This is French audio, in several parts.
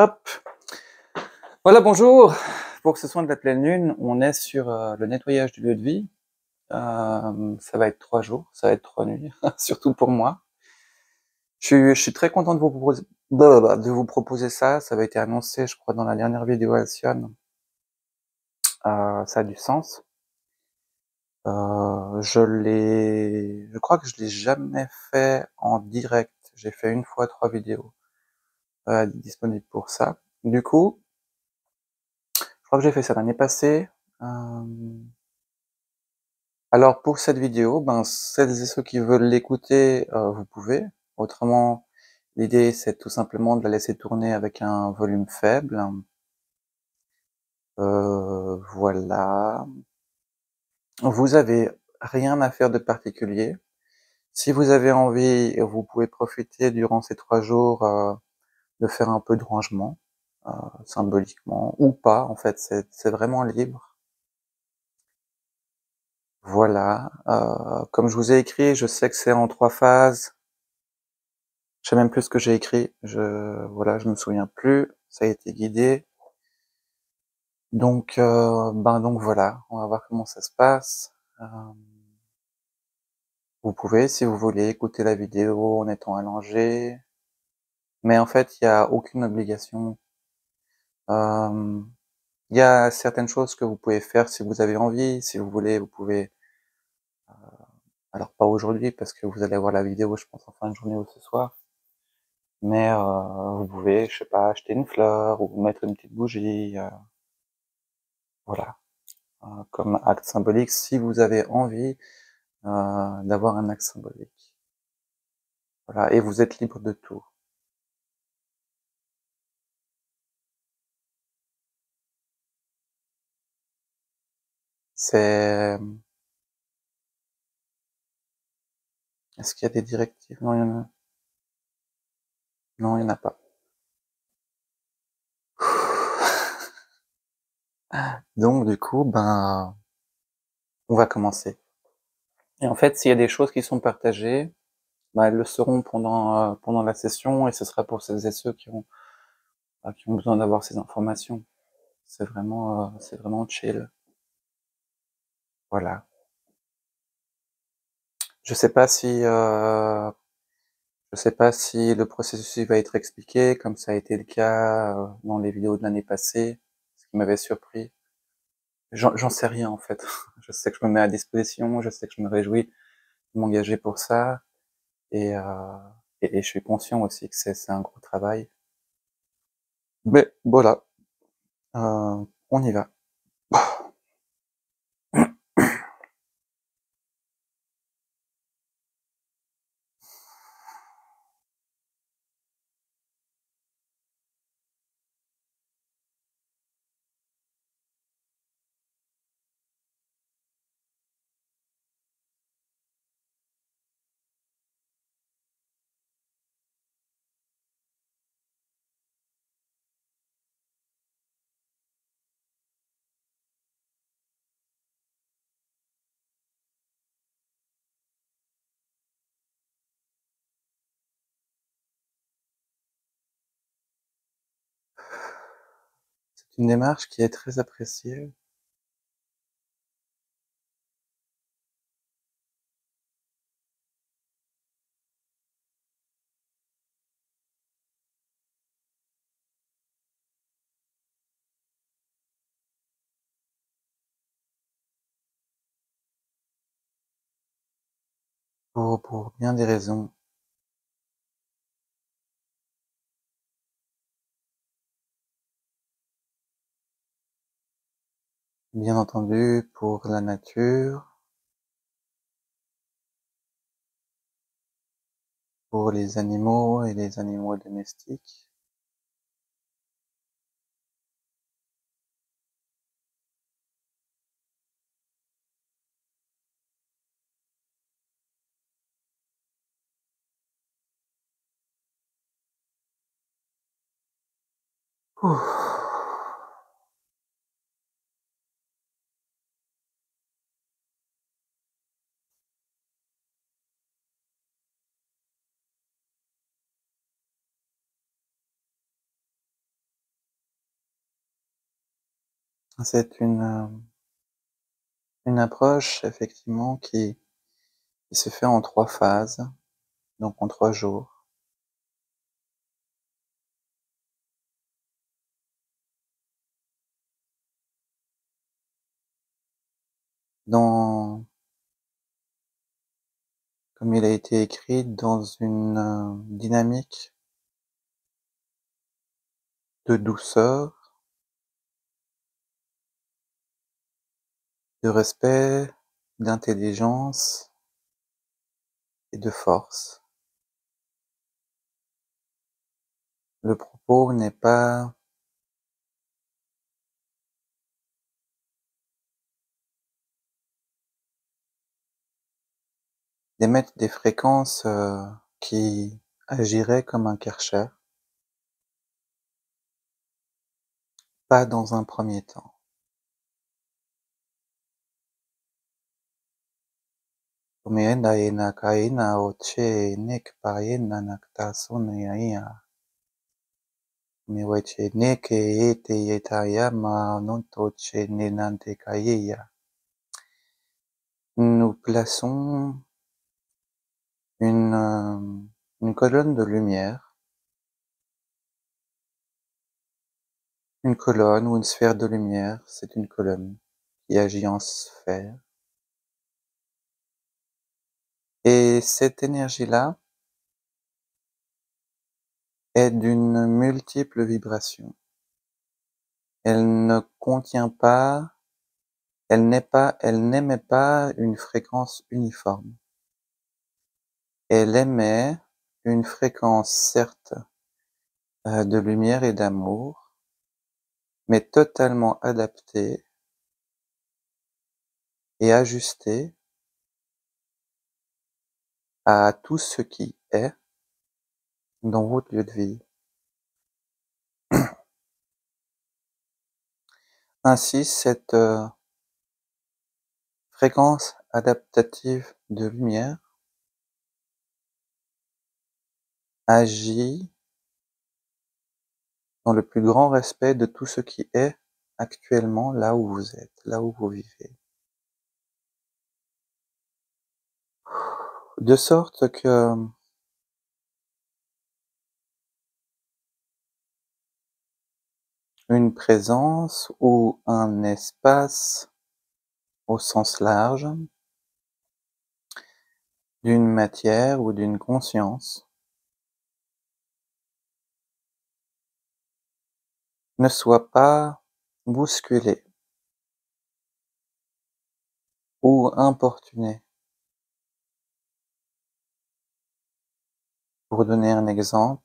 Hop, voilà, bonjour. Pour ce soin de la pleine lune, on est sur le nettoyage du lieu de vie. Ça va être 3 jours, ça va être 3 nuits, surtout pour moi. Je suis très content de vous proposer ça. Ça avait été annoncé, je crois, dans la dernière vidéo Alcyon. Ça a du sens. Je crois que je l'ai jamais fait en direct. J'ai fait une fois 3 vidéos disponibles pour ça. Du coup, je crois que j'ai fait ça l'année passée. Euh, Alors pour cette vidéo, ben, celles et ceux qui veulent l'écouter, vous pouvez. Autrement, l'idée c'est tout simplement de la laisser tourner avec un volume faible. Voilà. Vous avez rien à faire de particulier. Si vous avez envie, vous pouvez profiter durant ces 3 jours de faire un peu de rangement, euh, symboliquement, ou pas, en fait, c'est vraiment libre. Voilà. Comme je vous ai écrit, je sais que c'est en 3 phases. Je sais même plus ce que j'ai écrit. Voilà, je me souviens plus. Ça a été guidé. Donc voilà, on va voir comment ça se passe. Euh, vous pouvez, si vous voulez, écouter la vidéo en étant allongé. Mais en fait, il n'y a aucune obligation. Euh, Il y a certaines choses que vous pouvez faire si vous avez envie. Si vous voulez, vous pouvez. Alors pas aujourd'hui parce que vous allez voir la vidéo, je pense en fin de journée ou ce soir. Mais vous pouvez, je sais pas, acheter une fleur ou mettre une petite bougie. Voilà. Comme acte symbolique, si vous avez envie d'avoir un acte symbolique. Voilà, et vous êtes libre de tout. C'est, est-ce qu'il y a des directives? Non, il y en a, non, il y en a pas. Donc du coup, ben, on va commencer. Et en fait, s'il y a des choses qui sont partagées, ben, elles le seront pendant la session, et ce sera pour celles et ceux qui ont besoin d'avoir ces informations. C'est vraiment chill. Voilà. Je sais pas si Je sais pas si le processus va être expliqué, comme ça a été le cas dans les vidéos de l'année passée, ce qui m'avait surpris. J'en sais rien en fait. Je sais que je me mets à disposition, je sais que je me réjouis de m'engager pour ça, et, euh, et je suis conscient aussi que c'est un gros travail. Mais voilà, on y va. C'est une démarche qui est très appréciée. Pour bien des raisons. Bien entendu, pour la nature, pour les animaux et les animaux domestiques. Ouh. C'est une approche effectivement qui se fait en 3 phases, donc en 3 jours. Dans Comme il a été écrit, dans une, dynamique de douceur, de respect, d'intelligence et de force. Le propos n'est pas d'émettre des fréquences, qui agiraient comme un Karcher, pas dans un premier temps. Umeenda inakaina oche nekpaena naktasuniaia. Umewachieneke ete yetayama nontoche nenantekaia. Nous plaçons une, une colonne de lumière, une colonne ou une sphère de lumière, c'est une colonne qui agit en sphère. Et cette énergie-là est d'une multiple vibration. Elle ne contient pas, elle n'émet pas une fréquence uniforme. Elle émet une fréquence, certes, de lumière et d'amour, mais totalement adaptée et ajustée à tout ce qui est dans votre lieu de vie. Ainsi, cette fréquence adaptative de lumière agit dans le plus grand respect de tout ce qui est actuellement là où vous êtes, là où vous vivez. De sorte que une présence ou un espace au sens large d'une matière ou d'une conscience ne soit pas bousculé ou importuné. Pour donner un exemple,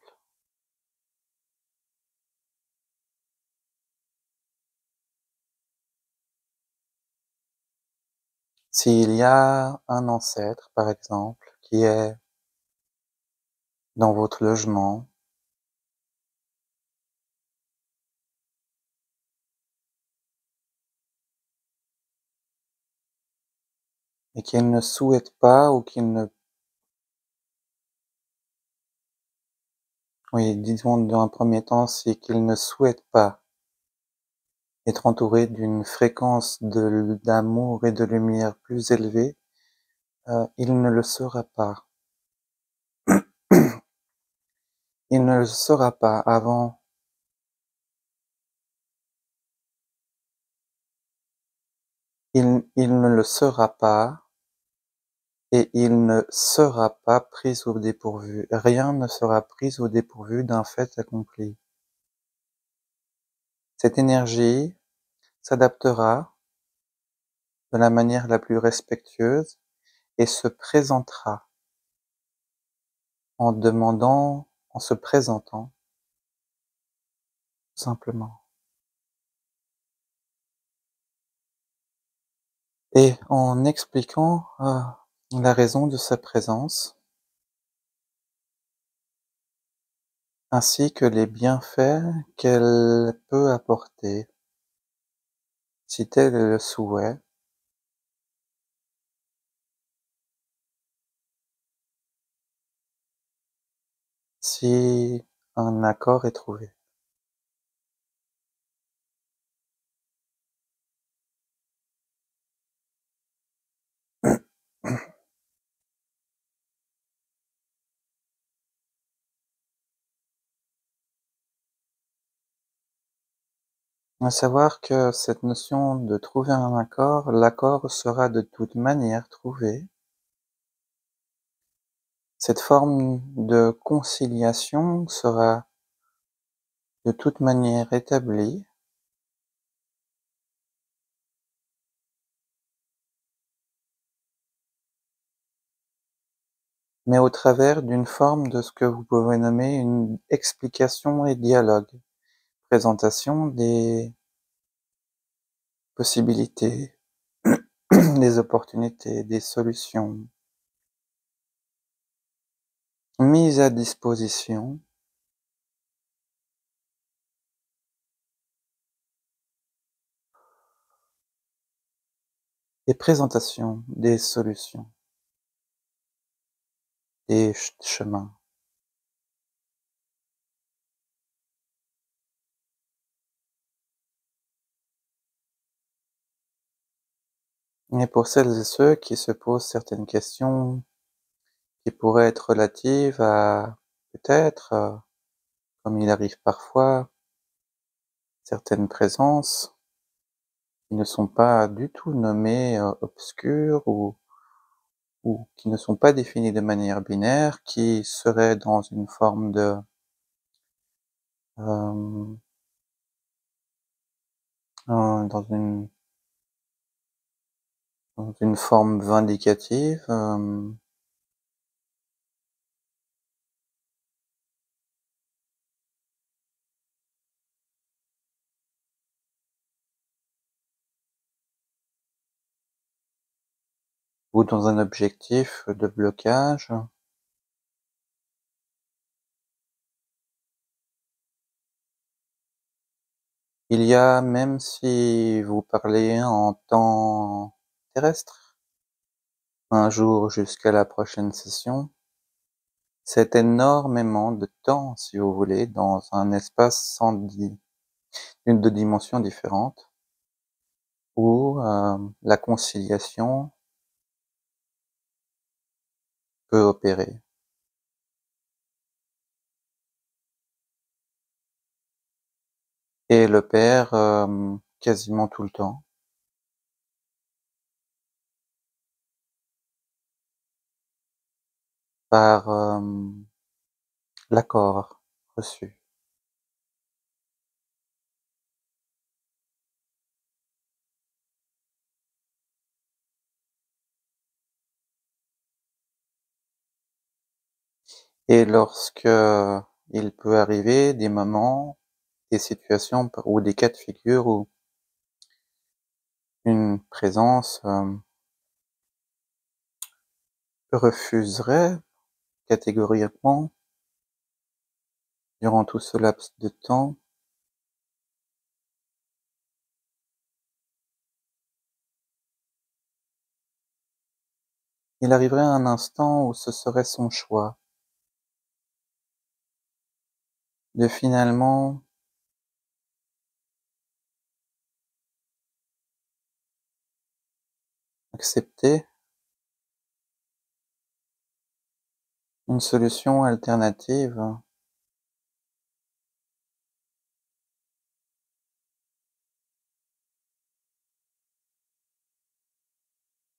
s'il y a un ancêtre, par exemple, qui est dans votre logement, et qu'il ne souhaite pas ou qu'il ne oui, disons dans un premier temps, c'est qu'il ne souhaite pas être entouré d'une fréquence d'amour et de lumière plus élevée, il ne le sera pas. Il ne le sera pas avant il ne le sera pas et il ne sera pas pris au dépourvu. Rien ne sera pris au dépourvu d'un fait accompli. Cette énergie s'adaptera de la manière la plus respectueuse et se présentera en se présentant, simplement. Et en expliquant, la raison de sa présence, ainsi que les bienfaits qu'elle peut apporter, si tel est le souhait, si un accord est trouvé. À savoir que cette notion de trouver un accord, l'accord sera de toute manière trouvé. Cette forme de conciliation sera de toute manière établie. Mais au travers d'une forme de ce que vous pouvez nommer une explication et dialogue, présentation des possibilités, des opportunités, des solutions, mise à disposition et présentation des solutions, des chemins. Et pour celles et ceux qui se posent certaines questions qui pourraient être relatives à peut-être, comme il arrive parfois, certaines présences qui ne sont pas du tout nommées, obscures ou qui ne sont pas définies de manière binaire, qui seraient dans une forme de, hem, dans une forme vindicative, ou dans un objectif de blocage. Il y a, même si vous parlez en temps terrestre, un jour jusqu'à la prochaine session, c'est énormément de temps, si vous voulez, dans un espace sans une de dimensions différentes où, la conciliation peut opérer et elle opère, quasiment tout le temps par, l'accord reçu. Et lorsque il peut arriver des moments, des situations ou des cas de figure où une présence, refuserait catégoriquement durant tout ce laps de temps, il arriverait un instant où ce serait son choix de finalement accepter une solution alternative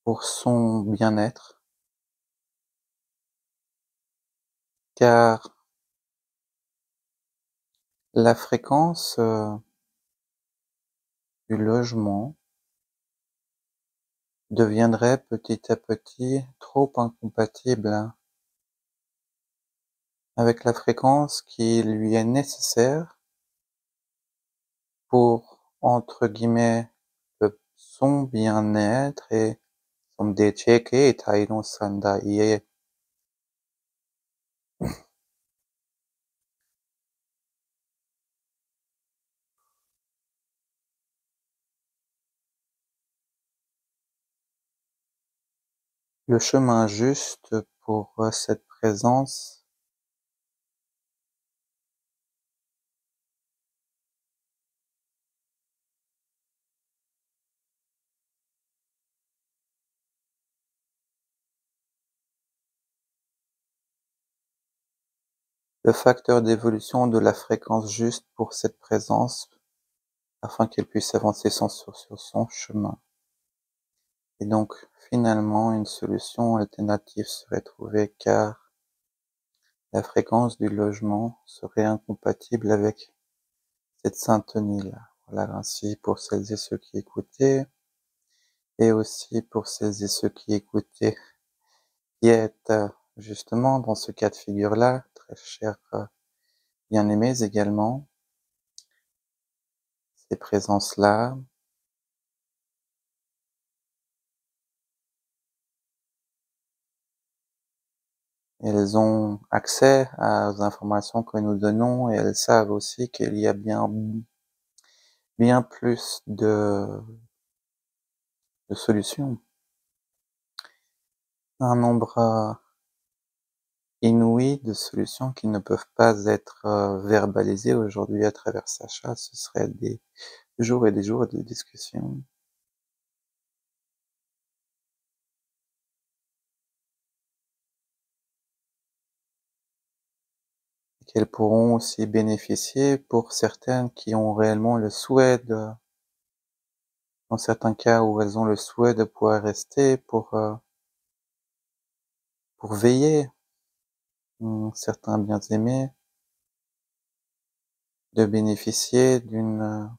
pour son bien-être, car la fréquence, du logement deviendrait petit à petit trop incompatible avec la fréquence qui lui est nécessaire pour, entre guillemets, son bien-être et son déchéké taïno sandaïe. Le chemin juste pour cette présence, le facteur d'évolution de la fréquence juste pour cette présence afin qu'elle puisse avancer sur son chemin. Et donc, finalement, une solution alternative serait trouvée car la fréquence du logement serait incompatible avec cette syntonie-là. Voilà, ainsi pour celles et ceux qui écoutaient, et aussi pour celles et ceux qui écoutaient, qui êtes justement dans ce cas de figure-là, très chers bien-aimés également, ces présences-là. Elles ont accès aux informations que nous donnons et elles savent aussi qu'il y a bien plus de solutions. Un nombre inouï de solutions qui ne peuvent pas être verbalisées aujourd'hui à travers Sacha. Ce serait des jours et des jours de discussion. Qu'elles pourront aussi bénéficier pour certaines qui ont réellement le souhait dans certains cas où elles ont le souhait de pouvoir rester pour veiller, certains bien-aimés, de bénéficier une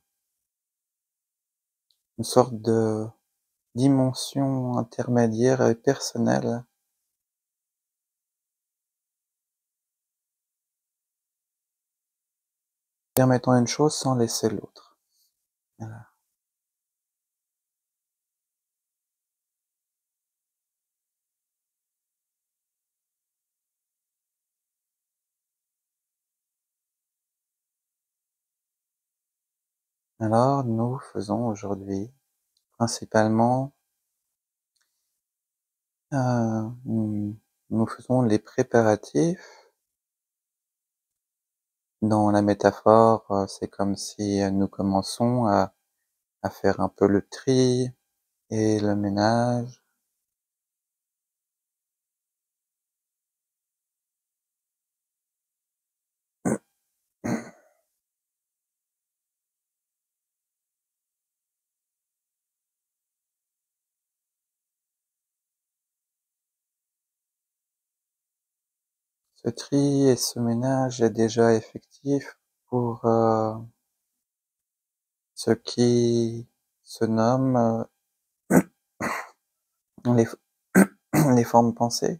sorte de dimension intermédiaire et personnelle, permettant une chose sans laisser l'autre. Voilà. Alors, nous faisons aujourd'hui principalement, nous faisons les préparatifs. Dans la métaphore, c'est comme si nous commençons à faire un peu le tri et le ménage. Ce tri et ce ménage est déjà effectif pour ce qui se nomme les, les formes pensées.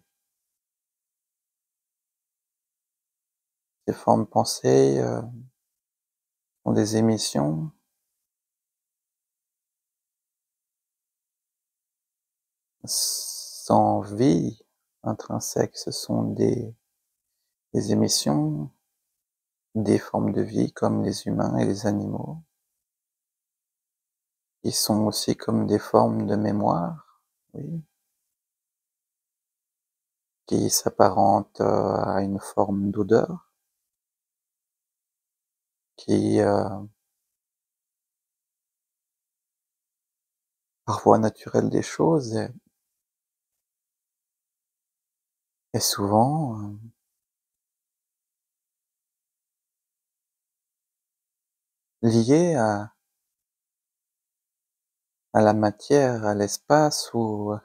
Ces formes pensées sont des émissions sans vie intrinsèque. Ce sont des émissions des formes de vie comme les humains et les animaux, qui sont aussi comme des formes de mémoire, oui, qui s'apparentent à une forme d'odeur, qui par voie naturelle des choses est souvent liée à la matière, à l'espace où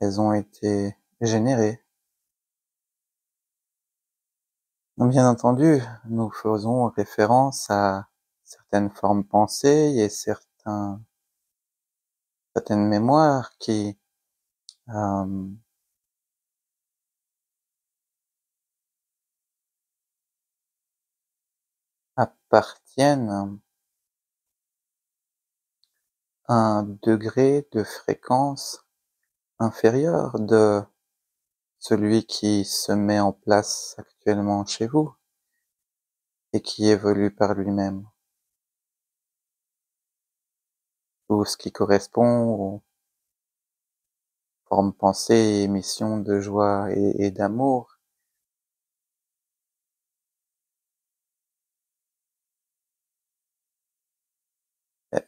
elles ont été générées. Donc bien entendu, nous faisons référence à certaines formes pensées et certaines mémoires qui euh, appartiennent à un degré de fréquence inférieur de celui qui se met en place actuellement chez vous et qui évolue par lui-même. Tout ce qui correspond aux formes pensées et émissions de joie et d'amour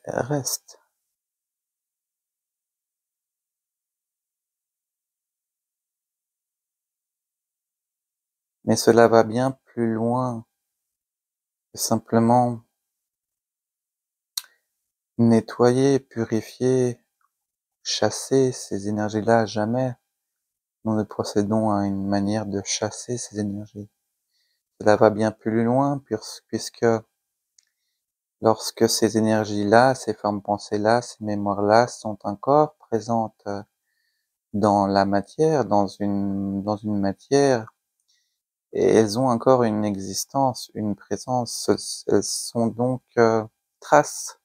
reste. Mais cela va bien plus loin que simplement nettoyer, purifier, chasser ces énergies-là, jamais nous ne procédons à une manière de chasser ces énergies. Cela va bien plus loin puisque lorsque ces énergies-là, ces formes pensées-là, ces mémoires-là sont encore présentes, dans la matière, dans une matière, et elles ont encore une existence, une présence. Elles sont donc, traces,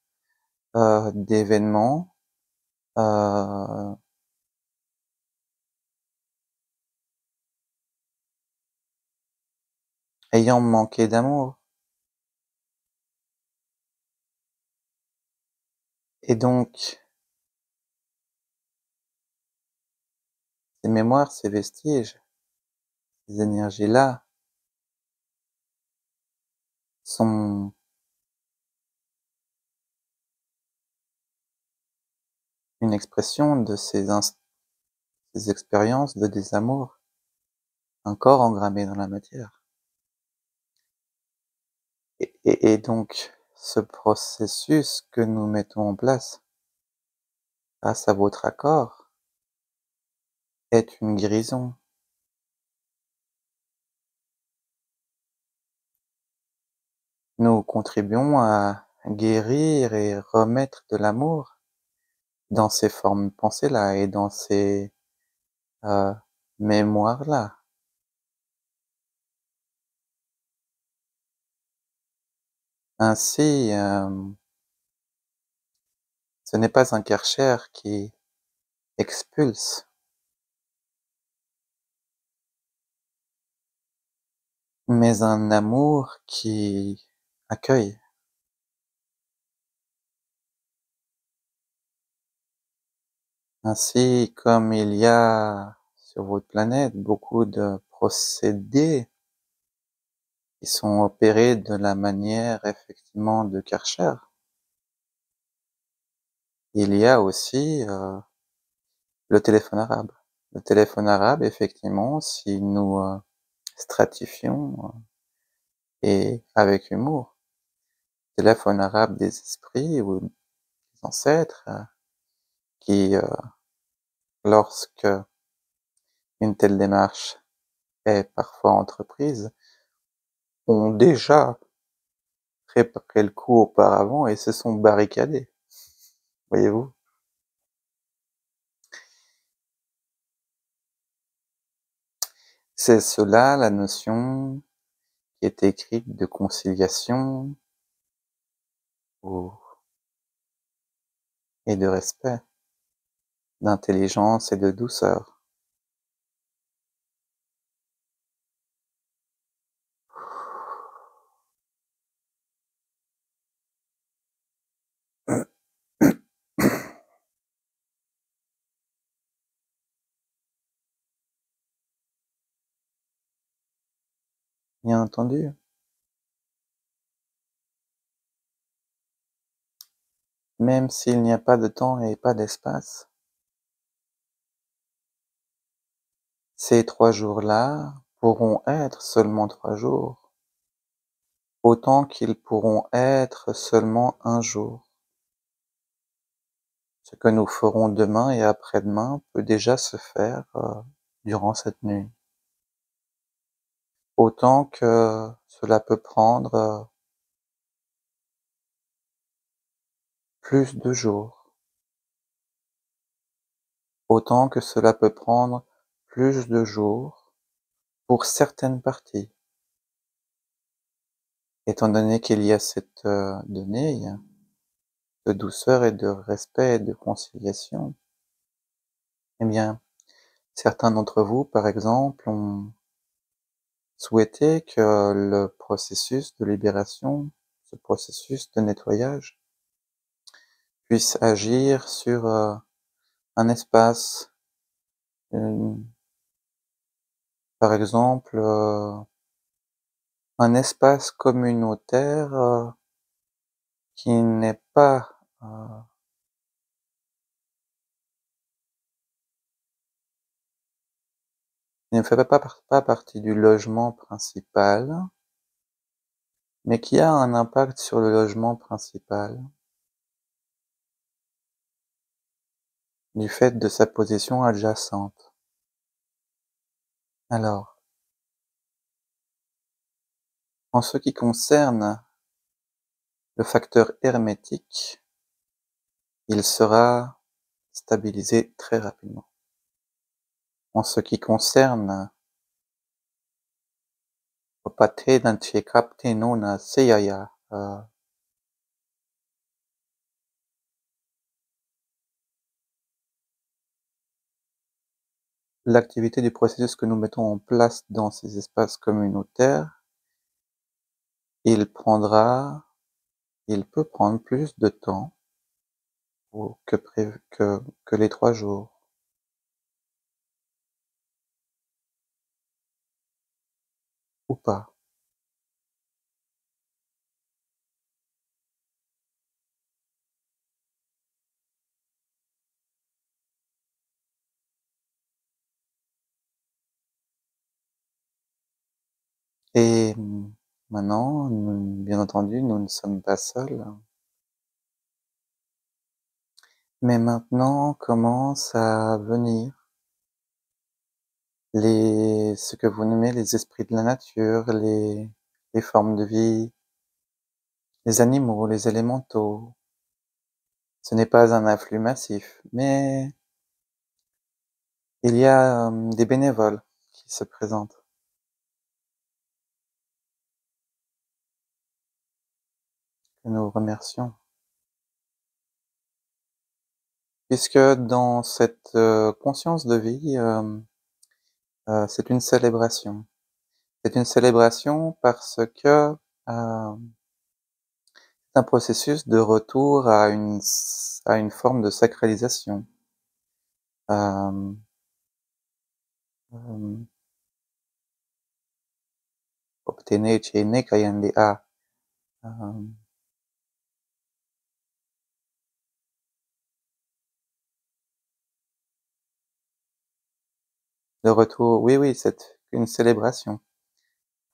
d'événements, heu, ayant manqué d'amour, et donc ces mémoires, ces vestiges, ces énergies-là sont une expression de ces expériences de désamour encore engrammées dans la matière, et donc ce processus que nous mettons en place grâce à votre accord est une guérison. Nous contribuons à guérir et remettre de l'amour dans ces formes pensées-là et dans ces, heu, mémoires-là. Ainsi, ce n'est pas un Karcher qui expulse, mais un amour qui accueille. Ainsi, comme il y a sur votre planète beaucoup de procédés qui sont opérés de la manière effectivement de Karcher, il y a aussi, le téléphone arabe. Le téléphone arabe, effectivement, si nous, stratifions, et avec humour, téléphone arabe des esprits ou des ancêtres, qui, lorsque une telle démarche est parfois entreprise, ont déjà préparé le coup auparavant et se sont barricadés, voyez-vous? C'est cela la notion qui est écrite de conciliation ou et de respect, d'intelligence et de douceur. Bien entendu, même s'il n'y a pas de temps et pas d'espace, ces 3 jours-là pourront être seulement 3 jours, autant qu'ils pourront être seulement 1 jour. Ce que nous ferons demain et après-demain peut déjà se faire, durant cette nuit. Autant que cela peut prendre, plus de jours, autant que cela peut prendre plus de jours pour certaines parties. Étant donné qu'il y a cette, donnée de douceur et de respect et de conciliation, eh bien, certains d'entre vous, par exemple, ont souhaité que le processus de libération, ce processus de nettoyage, puisse agir sur, un espace, une par exemple, un espace communautaire, qui n'est pas, qui ne fait pas partie du logement principal, mais qui a un impact sur le logement principal. du fait de sa position adjacente. Alors, en ce qui concerne le facteur hermétique, il sera stabilisé très rapidement. En ce qui concerne l'activité du processus que nous mettons en place dans ces espaces communautaires, il prendra il peut prendre plus de temps que prévu que les 3 jours, ou pas. Et maintenant, bien entendu, nous ne sommes pas seuls. Mais maintenant commencent à venir ce que vous nommez les esprits de la nature, les formes de vie, les animaux, les élémentaux. Ce n'est pas un afflux massif, mais il y a, des bénévoles qui se présentent, que nous remercions. Puisque dans cette, conscience de vie, c'est une célébration. C'est une célébration parce que, c'est un processus de retour à une forme de sacralisation. Hem, hem, hem, le retour, oui, oui, c'est une célébration,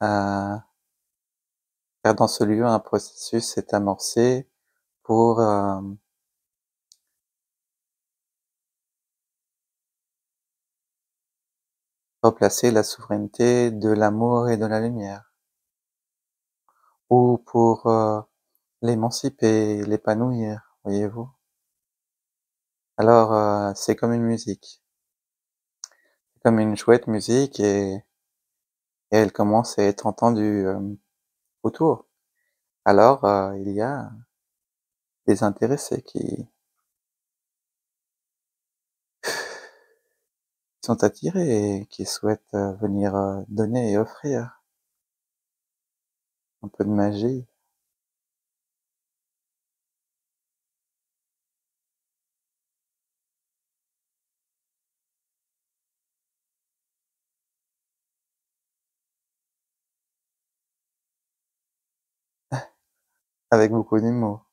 heu, car dans ce lieu, un processus s'est amorcé pour, replacer la souveraineté de l'amour et de la lumière, ou pour, l'émanciper, l'épanouir, voyez-vous? Alors, c'est comme une musique, comme une chouette musique, et elle commence à être entendue, autour. Alors, il y a des intéressés qui sont attirés et qui souhaitent, venir, donner et offrir un peu de magie avec beaucoup d'humour.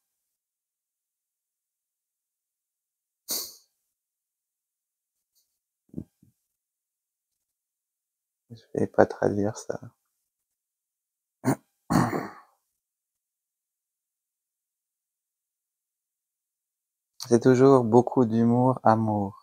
Je vais pas traduire ça. C'est toujours beaucoup d'humour, amour.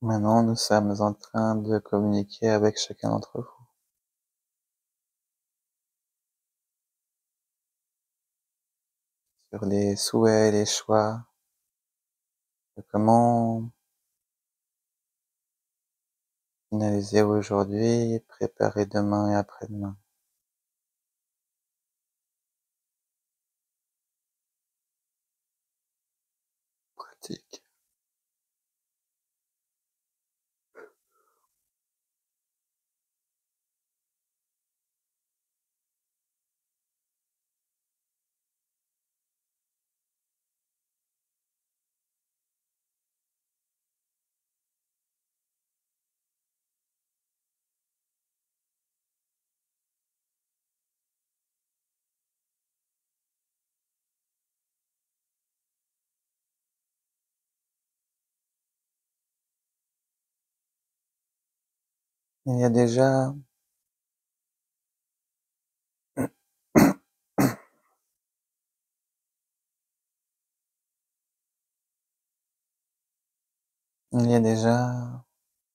Maintenant, nous sommes en train de communiquer avec chacun d'entre vous sur les souhaits et les choix de comment finaliser aujourd'hui et préparer demain et après-demain. Pratique. Il y a déjà il y a déjà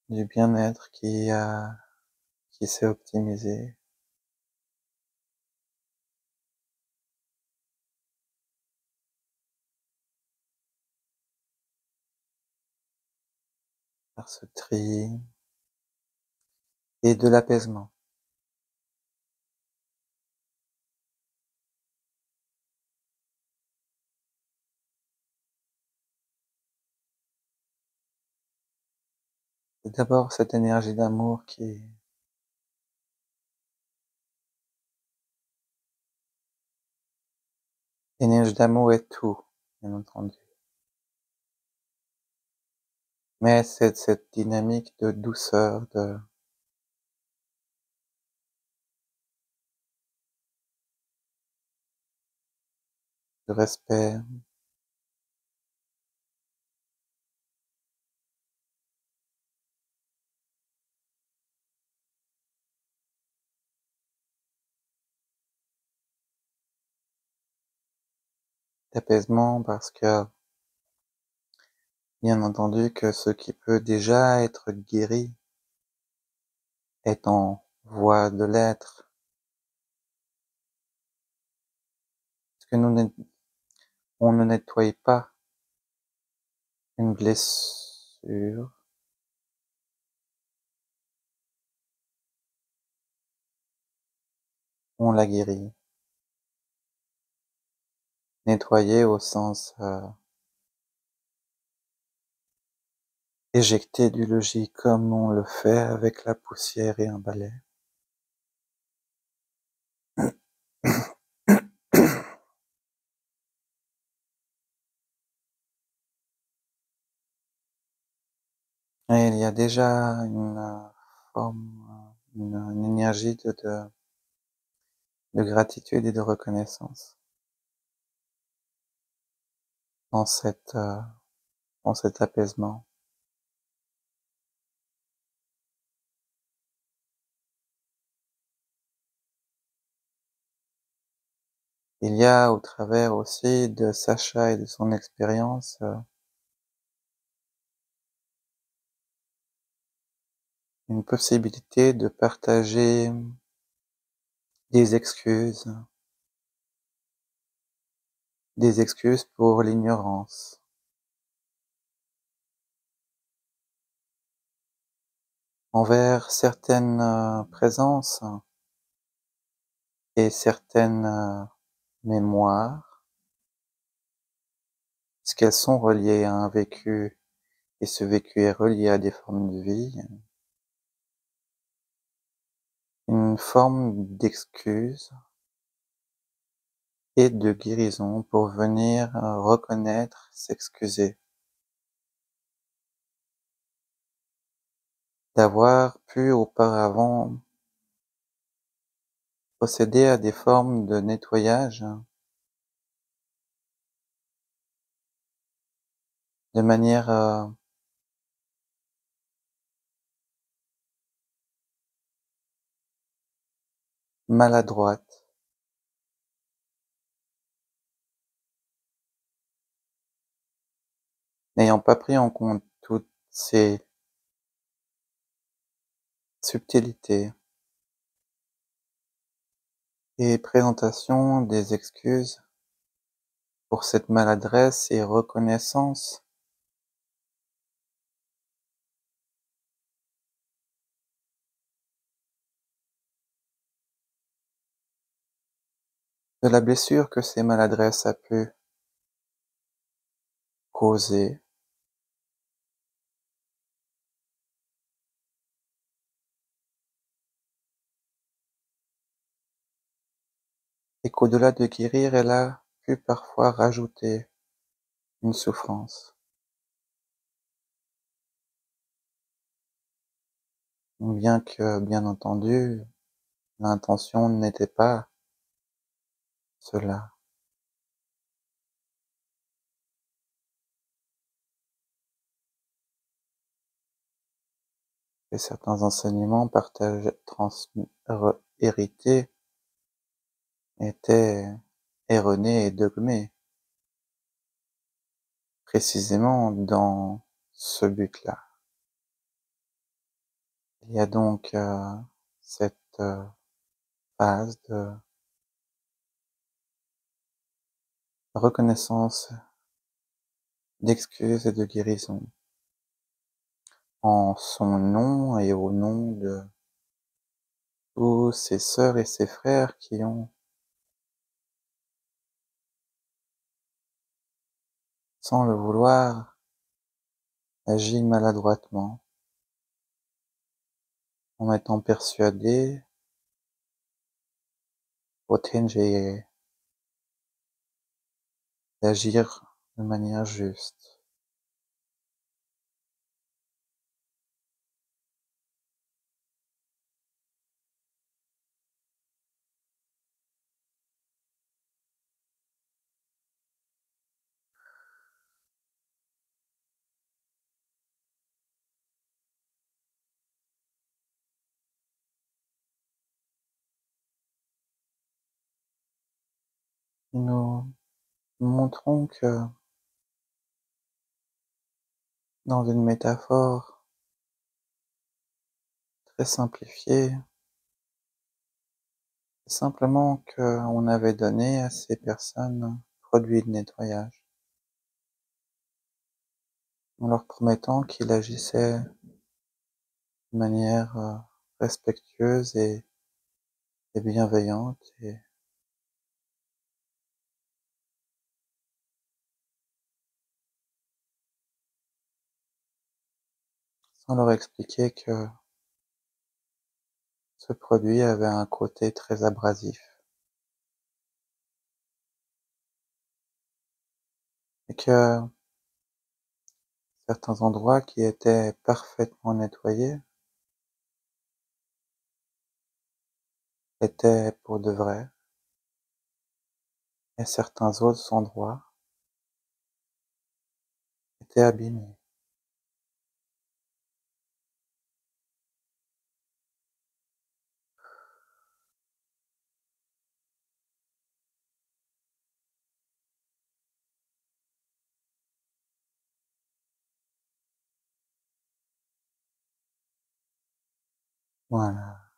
du bien-être qui s'est optimisé. Par ce tri et de l'apaisement. C'est d'abord cette énergie d'amour qui énergie d'amour est tout, bien entendu. Mais c'est cette dynamique de douceur, de respect, d'apaisement parce que, bien entendu, que ce qui peut déjà être guéri est en voie de l'être. Parce que on ne nettoie pas une blessure, on la guérit. Nettoyer au sens éjecter du logis comme on le fait avec la poussière et un balai. Et il y a déjà une forme, une énergie de gratitude et de reconnaissance dans dans cet apaisement. Il y a au travers aussi de Sacha et de son expérience une possibilité de partager des excuses pour l'ignorance, envers certaines présences et certaines mémoires, puisqu'elles sont reliées à un vécu et ce vécu est relié à des formes de vie, une forme d'excuse et de guérison pour venir reconnaître, s'excuser, d'avoir pu auparavant procéder à des formes de nettoyage de manière maladroite, n'ayant pas pris en compte toutes ces subtilité et présentation des excuses pour cette maladresse et reconnaissance de la blessure que ces maladresses a pu causer et qu'au-delà de guérir, elle a pu parfois rajouter une souffrance. Bien que, bien entendu, l'intention n'était pas cela. Et certains enseignements partagés, transmis, hérités étaient erronés et dogmés, précisément dans ce but-là. Il y a donc cette phase de reconnaissance, d'excuses et de guérison en son nom et au nom de tous ses sœurs et ses frères qui ont, sans le vouloir, agi maladroitement, en étant persuadés, protégés, d'agir de manière juste. Nous montrons que dans une métaphore très simplifiée, c'est simplement qu'on avait donné à ces personnes un produit de nettoyage, en leur promettant qu'il agissait de manière respectueuse et bienveillante, et sans leur expliquer que ce produit avait un côté très abrasif et que certains endroits qui étaient parfaitement nettoyés étaient pour de vrai, et certains autres endroits étaient abîmés. Voilà.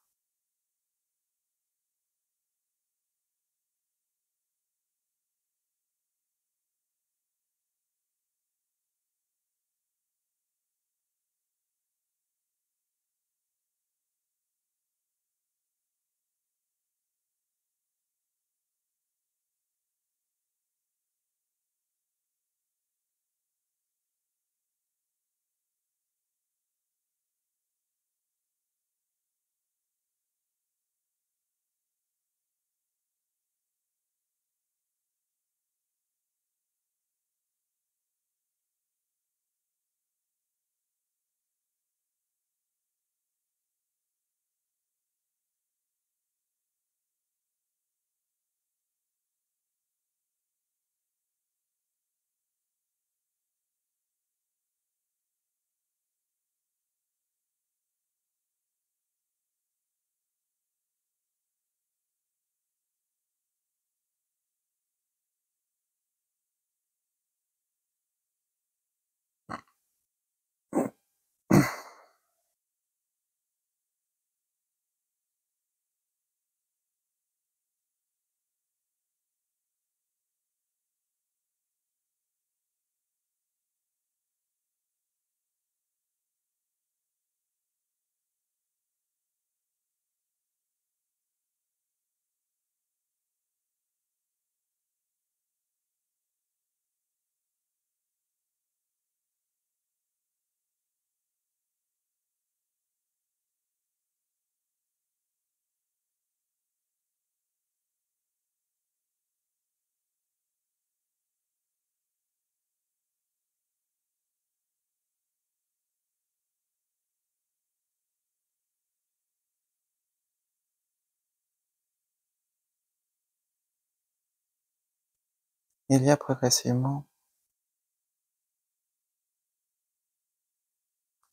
Il y a progressivement,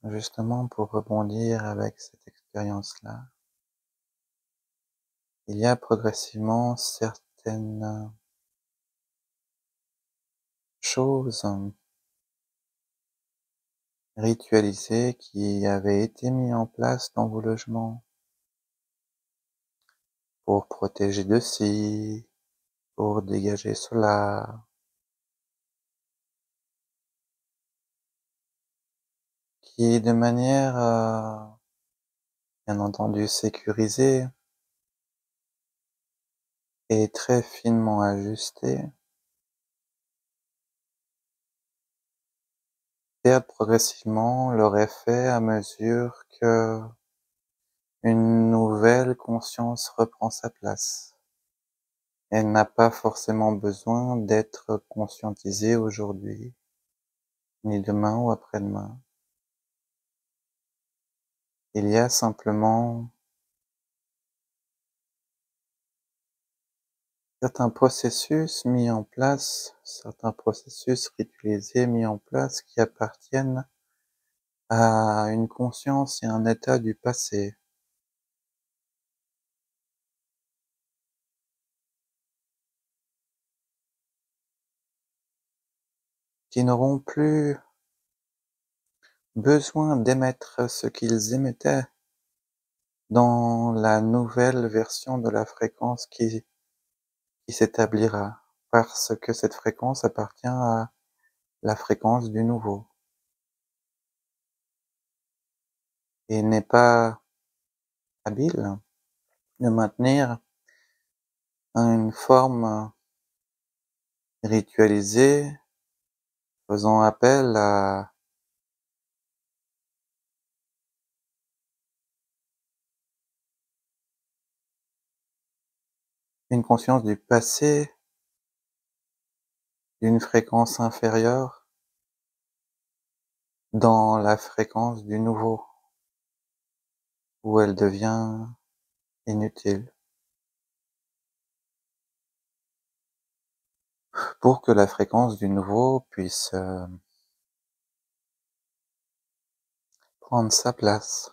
justement pour rebondir avec cette expérience-là, il y a progressivement certaines choses ritualisées qui avaient été mis en place dans vos logements pour protéger de ci, pour dégager cela, qui de manière, bien entendu sécurisée et très finement ajustée, perdent progressivement leur effet à mesure que une nouvelle conscience reprend sa place. Elle n'a pas forcément besoin d'être conscientisée aujourd'hui, ni demain ou après-demain. Il y a simplement certains processus mis en place, certains processus ritualisés mis en place qui appartiennent à une conscience et un état du passé, qui n'auront plus besoin d'émettre ce qu'ils émettaient dans la nouvelle version de la fréquence qui s'établira, parce que cette fréquence appartient à la fréquence du nouveau et n'est pas habile de maintenir une forme ritualisée faisant appel à une conscience du passé d'une fréquence inférieure dans la fréquence du nouveau, où elle devient inutile, pour que la fréquence du nouveau puisse prendre sa place.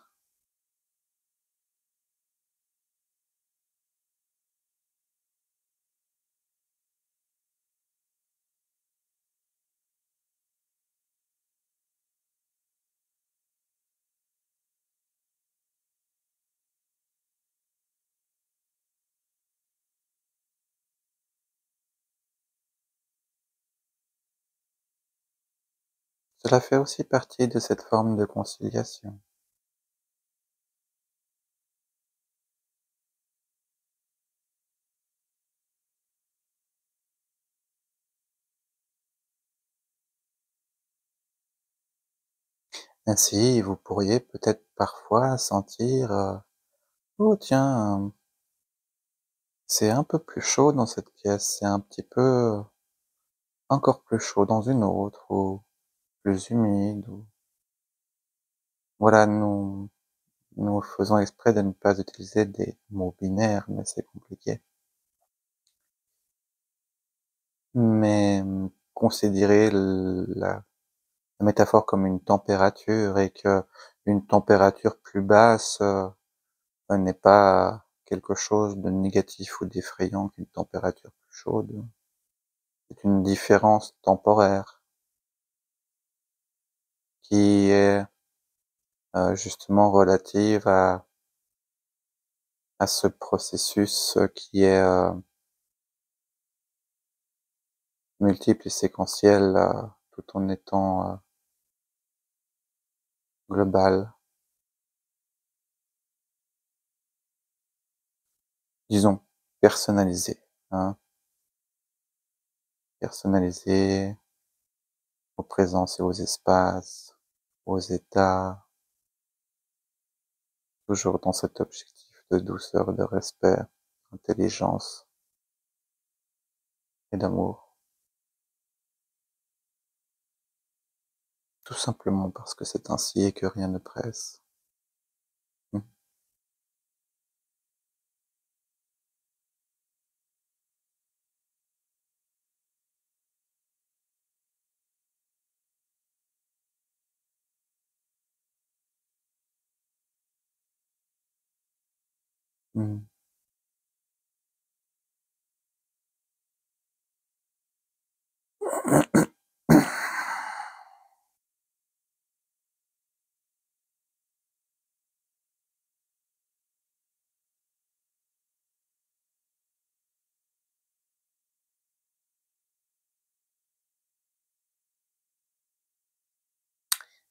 Cela fait aussi partie de cette forme de conciliation. Ainsi, vous pourriez peut-être parfois sentir, «Oh tiens, c'est un peu plus chaud dans cette pièce, c'est un petit peu encore plus chaud dans une autre ou plus humide» ou voilà, nous faisons exprès de ne pas utiliser des mots binaires, mais c'est compliqué. Mais, considérez la métaphore comme une température et que une température plus basse, n'est pas quelque chose de négatif ou d'effrayant qu'une température plus chaude. C'est une différence temporaire qui est, justement relative à ce processus, qui est, multiple et séquentiel, tout en étant, global. Disons personnalisé, hein, personnalisé aux présences et aux espaces, aux états, toujours dans cet objectif de douceur, de respect, d'intelligence et d'amour. Tout simplement parce que c'est ainsi et que rien ne presse. Mmh. Mmh.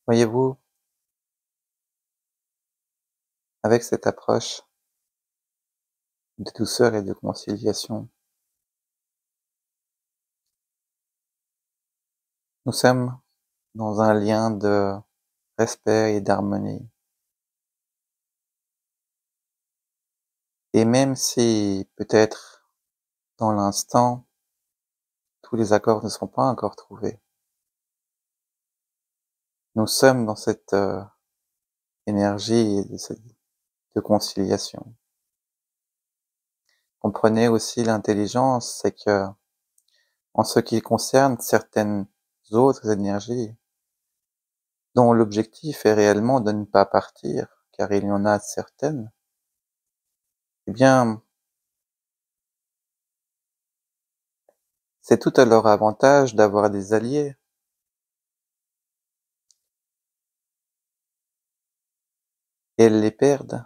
Voyez-vous, avec cette approche de douceur et de conciliation, nous sommes dans un lien de respect et d'harmonie. Et même si, peut-être, dans l'instant, tous les accords ne sont pas encore trouvés, nous sommes dans cette, énergie de conciliation. Comprenez aussi l'intelligence, c'est que, en ce qui concerne certaines autres énergies, dont l'objectif est réellement de ne pas partir, car il y en a certaines, eh bien, c'est tout à leur avantage d'avoir des alliés. Et elles les perdent,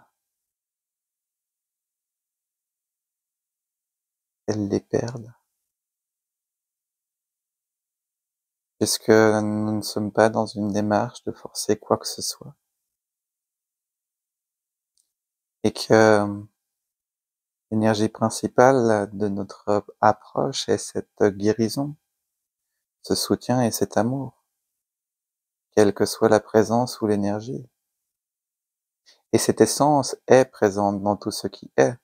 elles les perdent, puisque nous ne sommes pas dans une démarche de forcer quoi que ce soit. Et que l'énergie principale de notre approche est cette guérison, ce soutien et cet amour, quelle que soit la présence ou l'énergie. Et cette essence est présente dans tout ce qui est,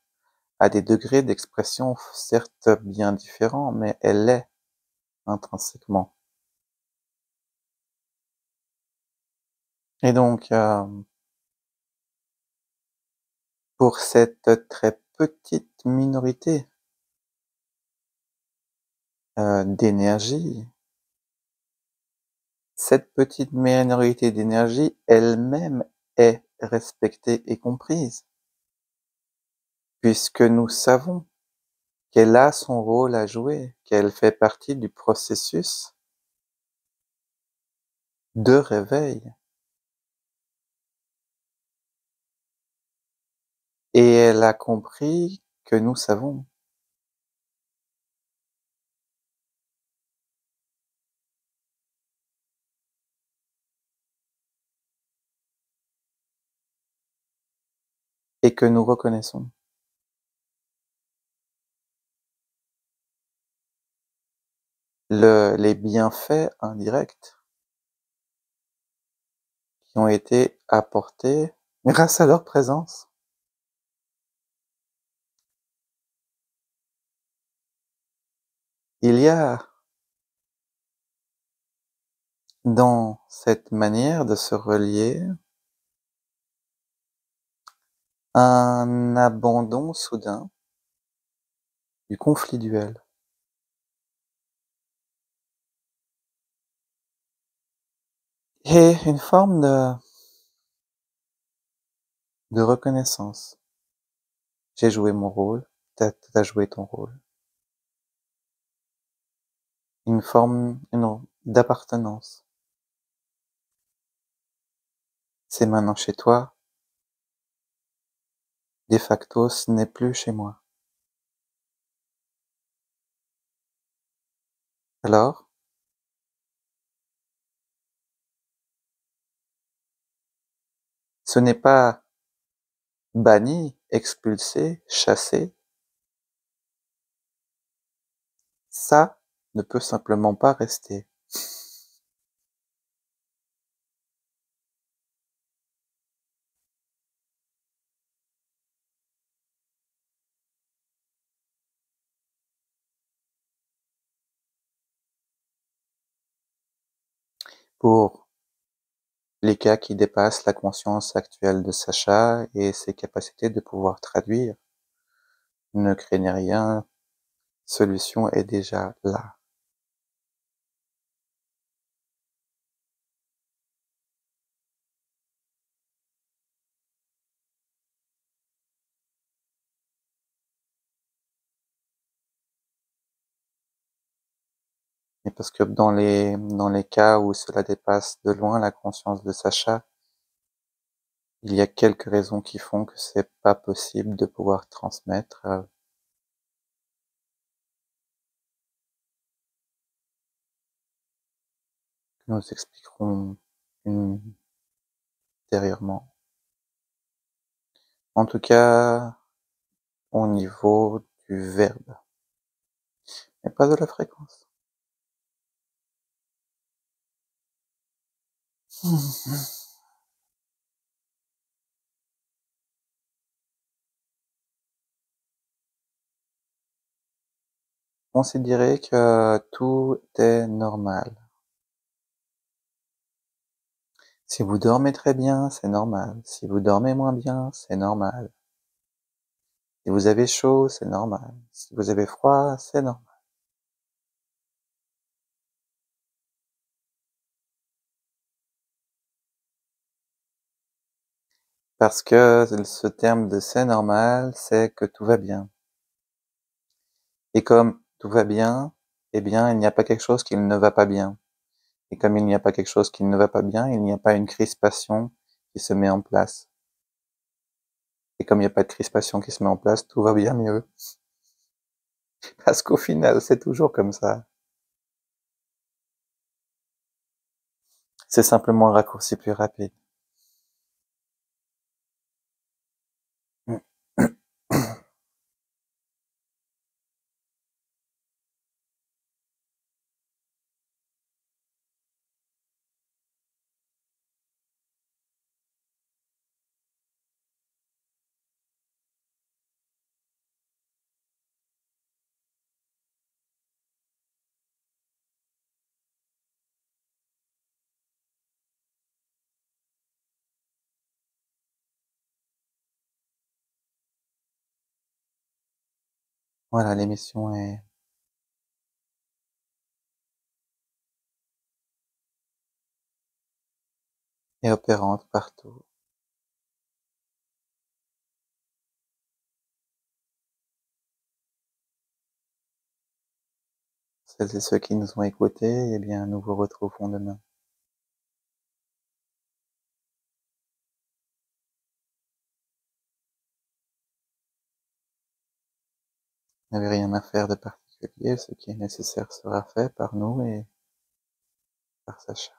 à des degrés d'expression certes bien différents, mais elle est intrinsèquement. Et donc, pour cette très petite minorité, d'énergie, cette petite minorité d'énergie elle-même est respectée et comprise, puisque nous savons qu'elle a son rôle à jouer, qu'elle fait partie du processus de réveil et elle a compris que nous savons. Et que nous reconnaissons. Les bienfaits indirects qui ont été apportés grâce à leur présence. Il y a dans cette manière de se relier un abandon soudain du conflit duel et une forme de reconnaissance. J'ai joué mon rôle, tu as joué ton rôle. Une forme d'appartenance. C'est maintenant chez toi, de facto ce n'est plus chez moi. Alors, ce n'est pas banni, expulsé, chassé, ça ne peut simplement pas rester. Pour les cas qui dépassent la conscience actuelle de Sacha et ses capacités de pouvoir traduire, ne craignez rien, solution est déjà là. Et parce que dans les cas où cela dépasse de loin la conscience de Sacha, il y a quelques raisons qui font que c'est pas possible de pouvoir transmettre, que nous expliquerons ultérieurement. En tout cas, au niveau du verbe, mais pas de la fréquence. Considérez que tout est normal. Si vous dormez très bien, c'est normal. Si vous dormez moins bien, c'est normal. Si vous avez chaud, c'est normal. Si vous avez froid, c'est normal. Parce que ce terme de c'est normal, c'est que tout va bien. Et comme tout va bien, eh bien, il n'y a pas quelque chose qui ne va pas bien. Et comme il n'y a pas quelque chose qui ne va pas bien, il n'y a pas une crispation qui se met en place. Et comme il n'y a pas de crispation qui se met en place, tout va bien mieux. Parce qu'au final, c'est toujours comme ça. C'est simplement un raccourci plus rapide. Voilà, l'émission est opérante partout. Celles et ceux qui nous ont écoutés, eh bien, nous vous retrouvons demain. Vous n'avez rien à faire de particulier, ce qui est nécessaire sera fait par nous et par Sacha.